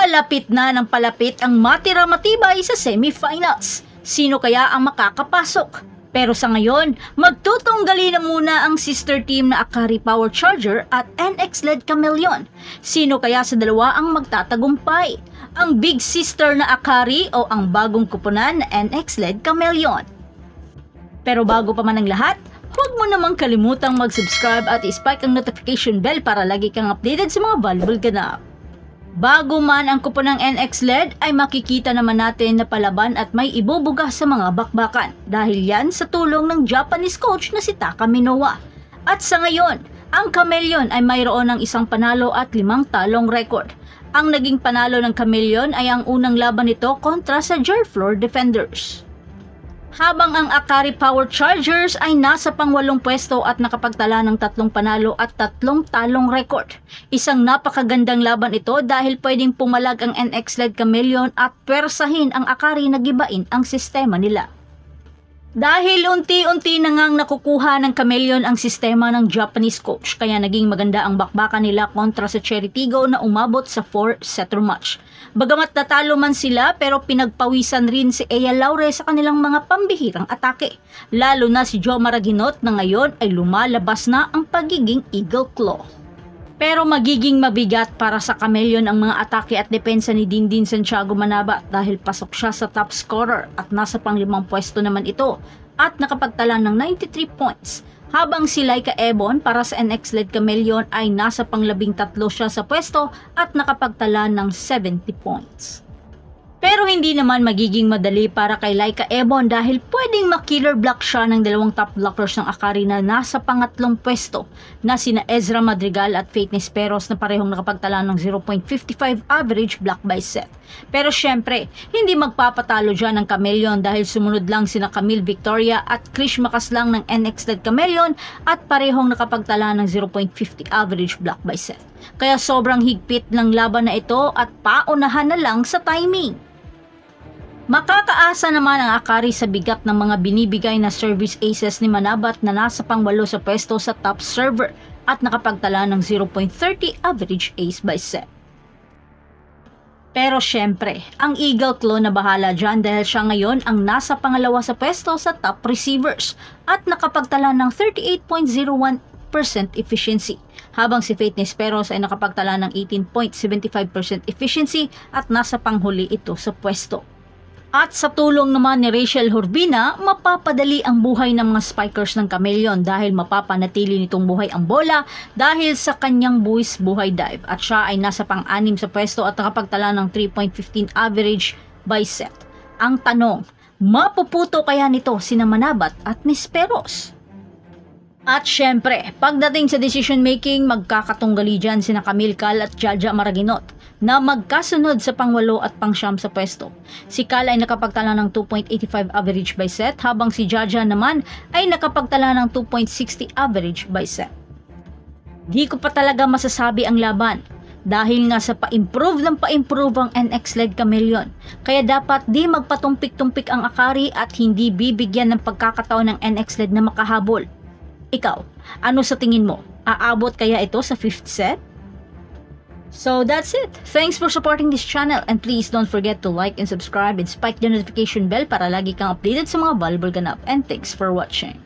Palapit na ng palapit ang matira matibay sa semifinals. Sino kaya ang makakapasok? Pero sa ngayon, magtutunggali na muna ang sister team na Akari Power Charger at NX-led Chameleon. Sino kaya sa dalawa ang magtatagumpay? Ang big sister na Akari o ang bagong kupunan na NX-led Chameleon? Pero bago pa man ang lahat, huwag mo namang kalimutang mag-subscribe at i-spike ang notification bell para lagi kang updated sa mga valuable ganap. Bago man ang kuponang NX-led ay makikita naman natin na palaban at may ibubuga sa mga bakbakan dahil yan sa tulong ng Japanese coach na si Taka Minowa. At sa ngayon, ang Chameleon ay mayroon ng isang panalo at 5 talong record. Ang naging panalo ng Chameleon ay ang unang laban nito kontra sa Jerflor Defenders. Habang ang Akari Power Chargers ay nasa pang-8 pwesto at nakapagtala ng 3 panalo at 3 talong record. Isang napakagandang laban ito dahil pwedeng pumalag ang NX-led Chameleon at pwersahin ang Akari na gibain ang sistema nila. Dahil unti-unti na ngang nakukuha ng Chameleon ang sistema ng Japanese coach, kaya naging maganda ang bakbakan nila kontra sa Cherry Tigo na umabot sa 4-setter match. Bagamat natalo man sila pero pinagpawisan rin si Ea Laure sa kanilang mga pambihirang atake. Lalo na si Joe Maraginot na ngayon ay lumalabas na ang pagiging Eagle Claw. Pero magiging mabigat para sa Chameleon ang mga atake at depensa ni Dindin Santiago Manabat dahil pasok siya sa top scorer at nasa pang-5 pwesto naman ito at nakapagtala ng 93 points. Habang si Laika Ebon para sa NX-led Chameleon ay nasa pang-13 siya sa pwesto at nakapagtala ng 70 points. Pero hindi naman magiging madali para kay Laika Ebon dahil pwedeng makiller block siya ng 2 top blockers ng Akari na nasa pang-3 pwesto na sina Ezra Madrigal at Faith Nesperos na parehong nakapagtala ng 0.55 average block by set. Pero syempre, hindi magpapatalo dyan ng Chameleon dahil sumunod lang sina Camille Victoria at Krish Makaslang ng NX-led Chameleon at parehong nakapagtala ng 0.50 average block by set. Kaya sobrang higpit ng laban na ito at paunahan na lang sa timing. Makakaasa naman ang Akari sa bigat ng mga binibigay na service aces ni Manabat na nasa pang-8 sa pwesto sa top server at nakapagtala ng 0.30 average ace by set. Pero syempre, ang Eagle Claw na bahala dyan dahil siya ngayon ang nasa pangalawa sa pwesto sa top receivers at nakapagtala ng 38.01% efficiency, habang si Faith Nesperos ay nakapagtala ng 18.75% efficiency at nasa panghuli ito sa pwesto. At sa tulong naman ni Rachel Hurbina, mapapadali ang buhay ng mga spikers ng Chameleon dahil mapapanatili nitong buhay ang bola dahil sa kanyang buwis buhay dive at siya ay nasa pang-6 sa pwesto at nakapagtala ng 3.15 average by set. Ang tanong, mapuputo kaya nito sina Manabat at Nesperos? At syempre, pagdating sa decision making, magkakatunggali dyan sina Camille Cal at Jaja Maraginot na magkasunod sa pang-8 at pang-9 sa pwesto. Si Cal ay nakapagtala ng 2.85 average by set habang si Jaja naman ay nakapagtala ng 2.60 average by set. Di ko pa talaga masasabi ang laban dahil nga sa pa-improve ang NX-led Chameleon. Kaya dapat di magpatumpik-tumpik ang Akari at hindi bibigyan ng pagkakataon ng NX-led na makahabol. Ikaw, ano sa tingin mo? Aabot kaya ito sa 5th set? So that's it. Thanks for supporting this channel and please don't forget to like and subscribe and spike the notification bell para lagi kang updated sa mga valuable ganap. And thanks for watching.